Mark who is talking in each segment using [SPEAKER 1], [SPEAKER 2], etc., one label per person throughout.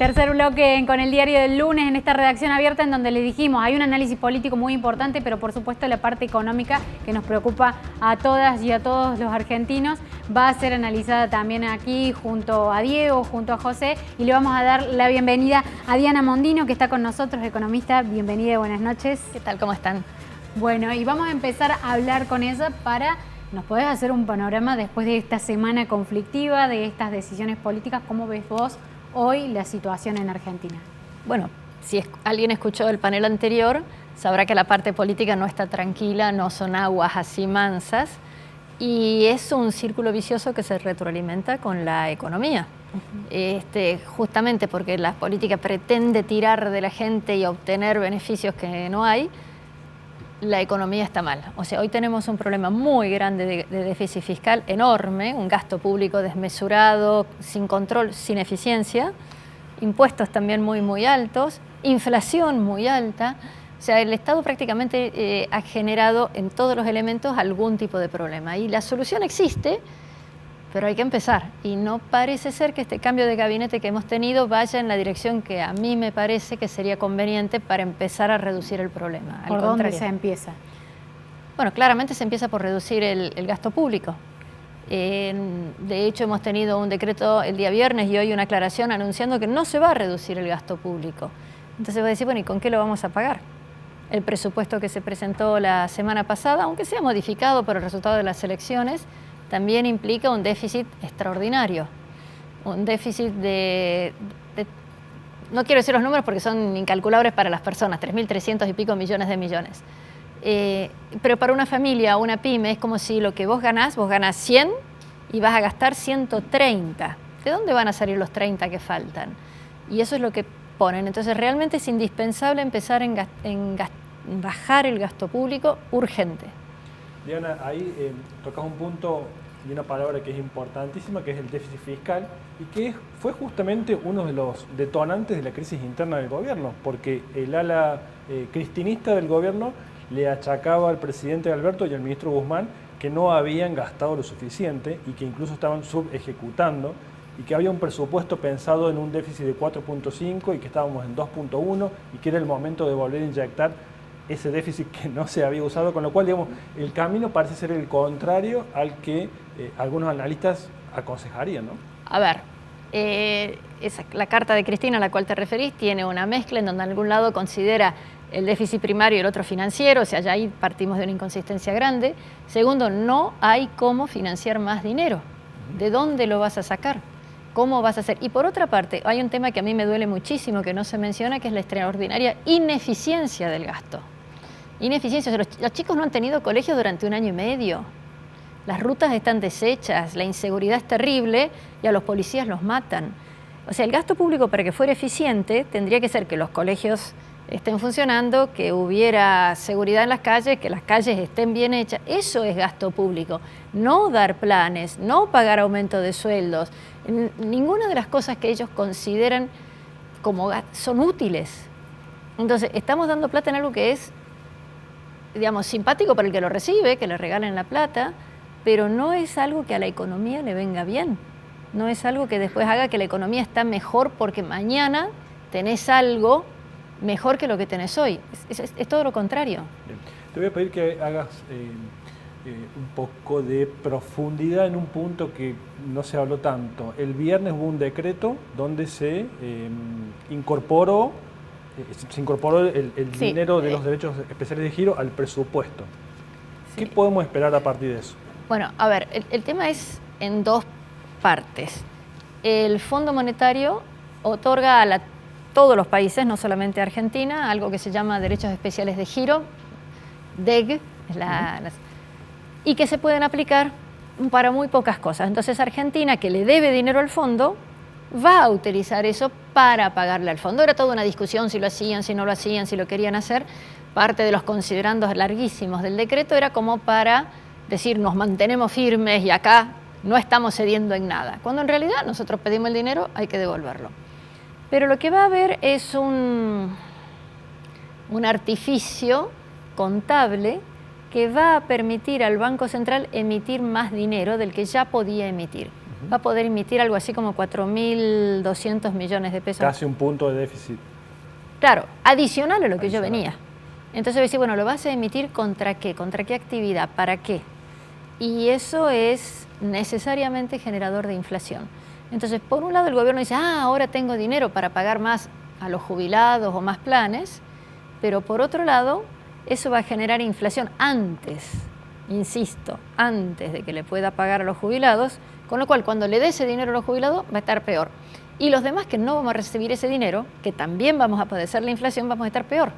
[SPEAKER 1] Tercer bloque con el diario del lunes en esta redacción abierta en donde les dijimos hay un análisis político muy importante, pero por supuesto la parte económica que nos preocupa a todas y a todos los argentinos va a ser analizada también aquí junto a Diego, junto a José, y le vamos a dar la bienvenida a Diana Mondino, que está con nosotros, economista. Bienvenida y buenas noches.
[SPEAKER 2] ¿Qué tal? ¿Cómo están?
[SPEAKER 1] Bueno, y vamos a empezar a hablar con ella para... ¿Nos podés hacer un panorama después de esta semana conflictiva, de estas decisiones políticas? ¿Cómo ves vos hoy la situación en Argentina?
[SPEAKER 2] Bueno, si alguien escuchó el panel anterior, sabrá que la parte política no está tranquila, no son aguas así mansas, y es un círculo vicioso que se retroalimenta con la economía. Justamente porque la política pretende tirar de la gente y obtener beneficios que no hay, la economía está mal. O sea, hoy tenemos un problema muy grande de déficit fiscal enorme, un gasto público desmesurado, sin control, sin eficiencia, impuestos también muy altos, inflación muy alta. O sea, el Estado prácticamente ha generado en todos los elementos algún tipo de problema. Y la solución existe, pero hay que empezar. Y no parece ser que este cambio de gabinete que hemos tenido vaya en la dirección que a mí me parece que sería conveniente para empezar a reducir el problema.
[SPEAKER 1] ¿Por dónde se empieza?
[SPEAKER 2] Bueno, claramente se empieza por reducir el gasto público. De hecho, hemos tenido un decreto el día viernes y hoy una aclaración anunciando que no se va a reducir el gasto público. Entonces va a decir, bueno, ¿y con qué lo vamos a pagar? El presupuesto que se presentó la semana pasada, aunque sea modificado por el resultado de las elecciones, también implica un déficit extraordinario, un déficit no quiero decir los números porque son incalculables para las personas, 3.300 y pico millones de millones. Pero para una familia o una pyme es como si lo que vos ganás 100 y vas a gastar 130. ¿De dónde van a salir los 30 que faltan? Y eso es lo que ponen. Entonces realmente es indispensable empezar en bajar el gasto público urgente.
[SPEAKER 3] Diana, ahí tocas un punto y una palabra que es importantísima, que es el déficit fiscal, y que fue justamente uno de los detonantes de la crisis interna del gobierno, porque el ala cristinista del gobierno le achacaba al presidente Alberto y al ministro Guzmán que no habían gastado lo suficiente y que incluso estaban subejecutando, y que había un presupuesto pensado en un déficit de 4.5 y que estábamos en 2.1 y que era el momento de volver a inyectar ese déficit que no se había usado, con lo cual, digamos, el camino parece ser el contrario al que algunos analistas aconsejarían, ¿no?
[SPEAKER 2] A ver, la carta de Cristina a la cual te referís tiene una mezcla en donde en algún lado considera el déficit primario y el otro financiero, o sea, ya ahí partimos de una inconsistencia grande. Segundo, no hay cómo financiar más dinero. ¿De dónde lo vas a sacar? ¿Cómo vas a hacer? Y por otra parte, hay un tema que a mí me duele muchísimo, que no se menciona, que es la extraordinaria ineficiencia del gasto. Ineficiencia. O sea, los chicos no han tenido colegio durante 1 año y medio. Las rutas están deshechas, la inseguridad es terrible y a los policías los matan. O sea, el gasto público, para que fuera eficiente, tendría que ser que los colegios estén funcionando, que hubiera seguridad en las calles, que las calles estén bien hechas. Eso es gasto público. No dar planes, no pagar aumento de sueldos. Ninguna de las cosas que ellos consideran como son útiles. Entonces, estamos dando plata en algo que es, digamos, simpático para el que lo recibe, que le regalen la plata, pero no es algo que a la economía le venga bien. No es algo que después haga que la economía está mejor porque mañana tenés algo mejor que lo que tenés hoy. Es todo lo contrario.
[SPEAKER 3] Bien. Te voy a pedir que hagas un poco de profundidad en un punto que no se habló tanto. El viernes hubo un decreto donde se incorporó el
[SPEAKER 2] Sí,
[SPEAKER 3] dinero de los derechos especiales de giro al presupuesto. Sí. ¿Qué podemos esperar a partir de eso?
[SPEAKER 2] Bueno, a ver, el tema es en dos partes. El Fondo Monetario otorga a todos los países, no solamente a Argentina, algo que se llama derechos especiales de giro, DEG, y que se pueden aplicar para muy pocas cosas. Entonces Argentina, que le debe dinero al fondo, va a utilizar eso para pagarle al fondo. Era toda una discusión si lo hacían, si no lo hacían, si lo querían hacer. Parte de los considerandos larguísimos del decreto era como para decir nos mantenemos firmes y acá no estamos cediendo en nada. Cuando en realidad nosotros pedimos el dinero, hay que devolverlo. Pero lo que va a haber es un artificio contable que va a permitir al Banco Central emitir más dinero del que ya podía emitir. va a poder emitir algo así como 4.200 millones de pesos.
[SPEAKER 3] Casi un punto de déficit.
[SPEAKER 2] Claro, adicional a lo que yo venía. Entonces voy a decir, bueno, ¿lo vas a emitir contra qué? ¿Contra qué actividad? ¿Para qué? Y eso es necesariamente generador de inflación. Entonces, por un lado el gobierno dice, ahora tengo dinero para pagar más a los jubilados o más planes, pero por otro lado, eso va a generar inflación antes, insisto, antes de que le pueda pagar a los jubilados, con lo cual cuando le dé ese dinero a los jubilados va a estar peor. Y los demás que no vamos a recibir ese dinero, que también vamos a padecer la inflación, vamos a estar peor.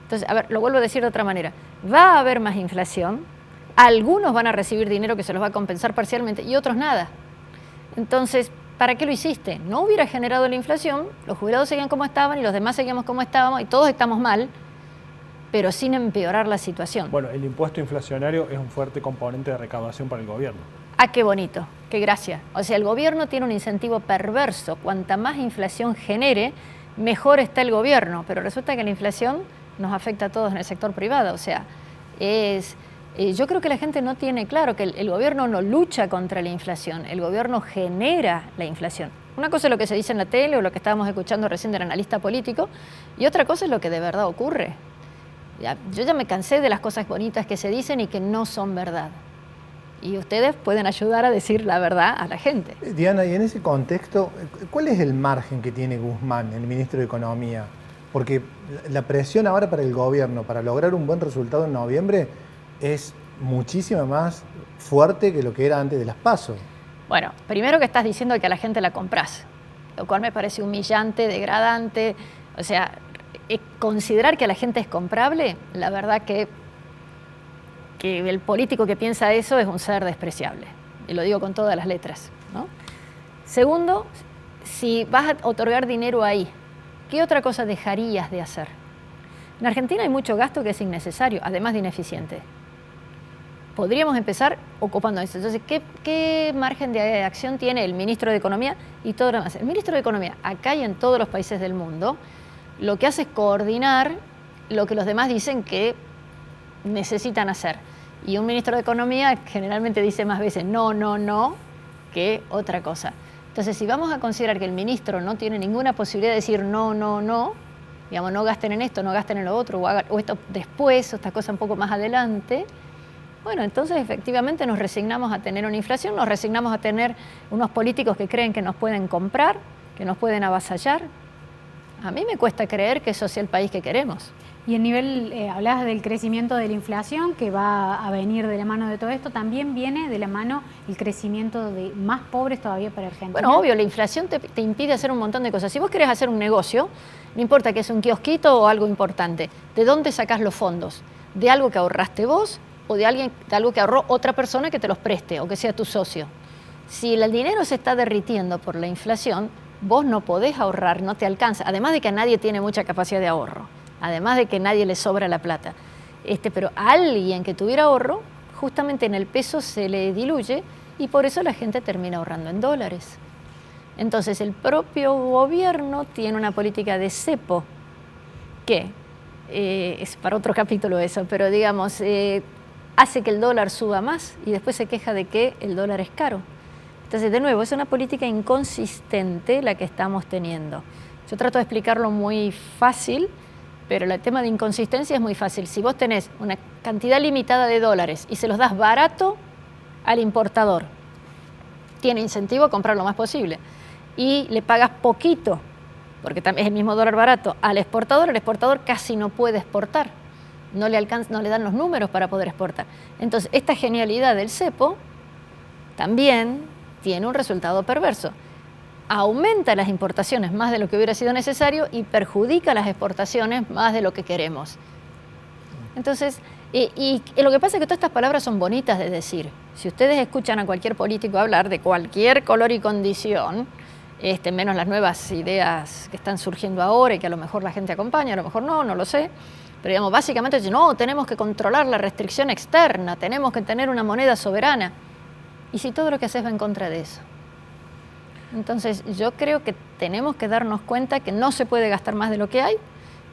[SPEAKER 2] Entonces, a ver, lo vuelvo a decir de otra manera, va a haber más inflación, algunos van a recibir dinero que se los va a compensar parcialmente y otros nada. Entonces, ¿para qué lo hiciste? No hubiera generado la inflación, los jubilados seguían como estaban y los demás seguíamos como estábamos y todos estamos mal, pero sin empeorar la situación.
[SPEAKER 3] Bueno, el impuesto inflacionario es un fuerte componente de recaudación para el gobierno.
[SPEAKER 2] Ah, qué bonito, qué gracia. O sea, el gobierno tiene un incentivo perverso. Cuanta más inflación genere, mejor está el gobierno. Pero resulta que la inflación nos afecta a todos en el sector privado. O sea, yo creo que la gente no tiene claro que el gobierno no lucha contra la inflación, el gobierno genera la inflación. Una cosa es lo que se dice en la tele o lo que estábamos escuchando recién del analista político y otra cosa es lo que de verdad ocurre. Yo ya me cansé de las cosas bonitas que se dicen y que no son verdad. Y ustedes pueden ayudar a decir la verdad a la gente.
[SPEAKER 4] Diana, y en ese contexto, ¿cuál es el margen que tiene Guzmán, el ministro de Economía? Porque la presión ahora para el gobierno, para lograr un buen resultado en noviembre, es muchísimo más fuerte que lo que era antes de las PASO.
[SPEAKER 2] Bueno, primero que estás diciendo que a la gente la compras, lo cual me parece humillante, degradante. O sea, considerar que a la gente es comprable, la verdad que el político que piensa eso es un ser despreciable. Y lo digo con todas las letras, ¿no? Segundo, si vas a otorgar dinero ahí, ¿qué otra cosa dejarías de hacer? En Argentina hay mucho gasto que es innecesario, además de ineficiente. Podríamos empezar ocupando eso. Entonces, ¿qué margen de acción tiene el ministro de Economía y todo lo demás? El ministro de Economía, acá y en todos los países del mundo, lo que hace es coordinar lo que los demás dicen que necesitan hacer. Y un ministro de Economía generalmente dice más veces no, no, no, que otra cosa. Entonces, si vamos a considerar que el ministro no tiene ninguna posibilidad de decir no, no, no, digamos, no gasten en esto, no gasten en lo otro, o esto después, o esta cosa un poco más adelante, bueno, entonces efectivamente nos resignamos a tener una inflación, nos resignamos a tener unos políticos que creen que nos pueden comprar, que nos pueden avasallar. A mí me cuesta creer que eso sea el país que queremos.
[SPEAKER 1] Y el nivel, hablabas del crecimiento de la inflación que va a venir de la mano de todo esto, también viene de la mano el crecimiento de más pobres todavía para Argentina.
[SPEAKER 2] Bueno, obvio, la inflación te impide hacer un montón de cosas. Si vos querés hacer un negocio, no importa que es un kiosquito o algo importante, ¿de dónde sacás los fondos? ¿De algo que ahorraste vos o de algo que ahorró otra persona que te los preste o que sea tu socio? Si el dinero se está derritiendo por la inflación, vos no podés ahorrar, no te alcanza. Además de que a nadie tiene mucha capacidad de ahorro. Además de que a nadie le sobra la plata. Pero a alguien que tuviera ahorro, justamente en el peso se le diluye y por eso la gente termina ahorrando en dólares. Entonces el propio gobierno tiene una política de cepo que, es para otro capítulo eso, pero digamos, hace que el dólar suba más y después se queja de que el dólar es caro. Entonces, de nuevo, es una política inconsistente la que estamos teniendo. Yo trato de explicarlo muy fácil, pero el tema de inconsistencia es muy fácil. Si vos tenés una cantidad limitada de dólares y se los das barato al importador, tiene incentivo a comprar lo más posible. Y le pagas poquito, porque también es el mismo dólar barato, el exportador casi no puede exportar. No le dan los números para poder exportar. Entonces, esta genialidad del cepo también tiene un resultado perverso. Aumenta las importaciones más de lo que hubiera sido necesario y perjudica las exportaciones más de lo que queremos. Entonces, y lo que pasa es que todas estas palabras son bonitas de decir. Si ustedes escuchan a cualquier político hablar de cualquier color y condición, menos las nuevas ideas que están surgiendo ahora y que a lo mejor la gente acompaña, a lo mejor no lo sé, pero digamos, básicamente dicen, no, tenemos que controlar la restricción externa, tenemos que tener una moneda soberana. ¿Y si todo lo que haces va en contra de eso? Entonces yo creo que tenemos que darnos cuenta que no se puede gastar más de lo que hay,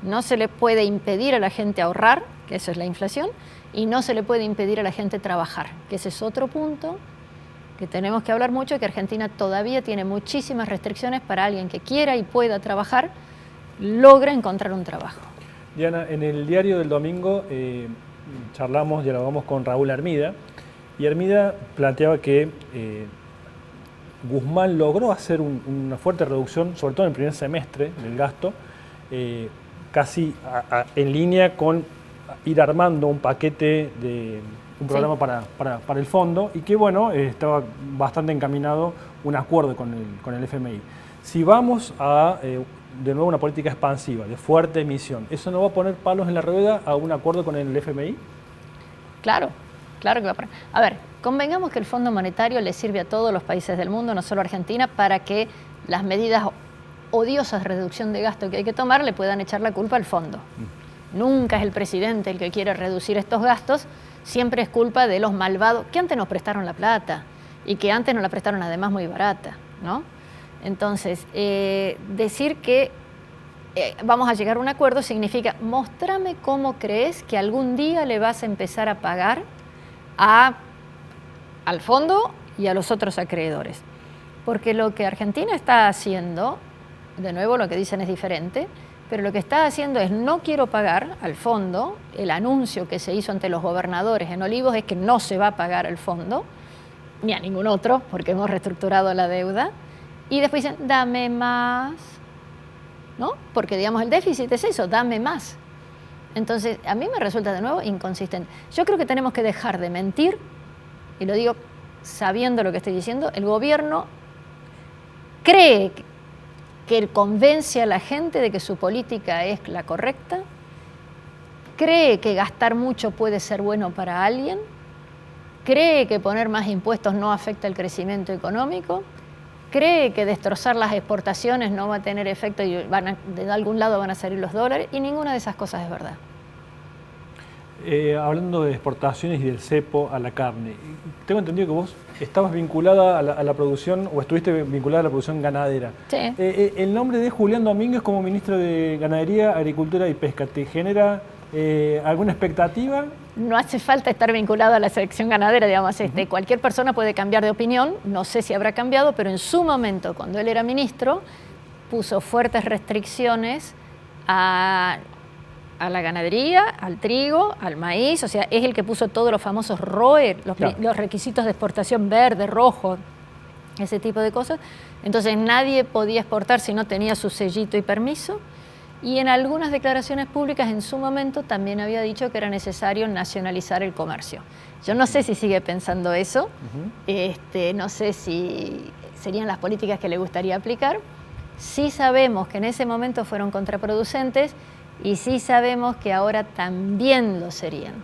[SPEAKER 2] no se le puede impedir a la gente ahorrar, que eso es la inflación, y no se le puede impedir a la gente trabajar, que ese es otro punto que tenemos que hablar mucho, que Argentina todavía tiene muchísimas restricciones para alguien que quiera y pueda trabajar, logra encontrar un trabajo.
[SPEAKER 3] Diana, en el diario del domingo dialogamos con Raúl Hermida, y Hermida planteaba que Guzmán logró hacer una fuerte reducción, sobre todo en el primer semestre del gasto, casi en línea con ir armando un paquete de un programa para el fondo, y que bueno, estaba bastante encaminado un acuerdo con el FMI. Si vamos a de nuevo una política expansiva, de fuerte emisión, ¿eso no va a poner palos en la rueda a un acuerdo con el FMI?
[SPEAKER 2] Claro, claro que va a poner. A ver, convengamos que el Fondo Monetario le sirve a todos los países del mundo, no solo a Argentina, para que las medidas odiosas de reducción de gasto que hay que tomar le puedan echar la culpa al fondo. Nunca es el presidente el que quiere reducir estos gastos, siempre es culpa de los malvados que antes nos prestaron la plata y que antes nos la prestaron además muy barata, ¿no? Entonces, decir que vamos a llegar a un acuerdo significa mostrame cómo crees que algún día le vas a empezar a pagar al fondo y a los otros acreedores. Porque lo que Argentina está haciendo, de nuevo lo que dicen es diferente, pero lo que está haciendo es no quiero pagar al fondo. El anuncio que se hizo ante los gobernadores en Olivos es que no se va a pagar al fondo, ni a ningún otro, porque hemos reestructurado la deuda. Y después dicen, dame más, ¿no? Porque, digamos, el déficit es eso, dame más. Entonces, a mí me resulta de nuevo inconsistente. Yo creo que tenemos que dejar de mentir, y lo digo sabiendo lo que estoy diciendo. El gobierno cree que convence a la gente de que su política es la correcta, cree que gastar mucho puede ser bueno para alguien, cree que poner más impuestos no afecta el crecimiento económico, cree que destrozar las exportaciones no va a tener efecto y de algún lado van a salir los dólares, y ninguna de esas cosas es verdad.
[SPEAKER 3] Hablando de exportaciones y del cepo a la carne, tengo entendido que vos estabas vinculada a la producción, o estuviste vinculada a la producción ganadera.
[SPEAKER 2] Sí.
[SPEAKER 3] El nombre de Julián Domínguez como ministro de Ganadería, Agricultura y Pesca, ¿te genera alguna expectativa?
[SPEAKER 2] No hace falta estar vinculado a la selección ganadera, digamos. Cualquier persona puede cambiar de opinión, no sé si habrá cambiado, pero en su momento, cuando él era ministro, puso fuertes restricciones a la ganadería, al trigo, al maíz, o sea, es el que puso todos los famosos ROE, los requisitos de exportación verde, rojo, ese tipo de cosas. Entonces nadie podía exportar si no tenía su sellito y permiso. Y en algunas declaraciones públicas en su momento también había dicho que era necesario nacionalizar el comercio. Yo no sé si sigue pensando eso, no sé si serían las políticas que le gustaría aplicar. Sí sabemos que en ese momento fueron contraproducentes y sí sabemos que ahora también lo serían.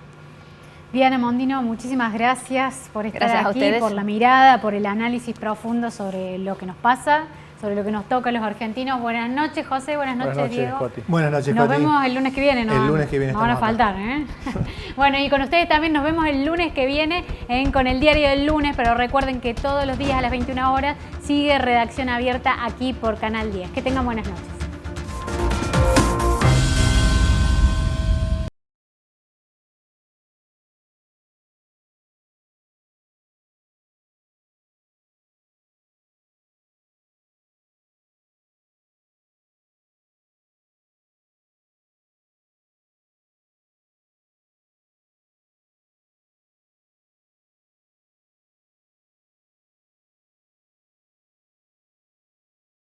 [SPEAKER 1] Diana Mondino, muchísimas gracias por estar
[SPEAKER 2] Gracias a
[SPEAKER 1] aquí,
[SPEAKER 2] ustedes.
[SPEAKER 1] por la mirada, por el análisis profundo sobre lo que nos pasa, sobre lo que nos toca a los argentinos. Buenas noches, José. Buenas noches, Diego.
[SPEAKER 3] Coti.
[SPEAKER 4] Buenas noches,
[SPEAKER 1] Nos
[SPEAKER 4] Coti.
[SPEAKER 1] vemos el lunes que viene, ¿no?
[SPEAKER 4] El lunes que viene
[SPEAKER 1] no van a
[SPEAKER 4] estamos acá.
[SPEAKER 1] faltar, ¿eh? Bueno, y con ustedes también nos vemos el lunes que viene con el diario del lunes, pero recuerden que todos los días a las 21 horas sigue Redacción Abierta aquí por Canal 10. Que tengan buenas noches.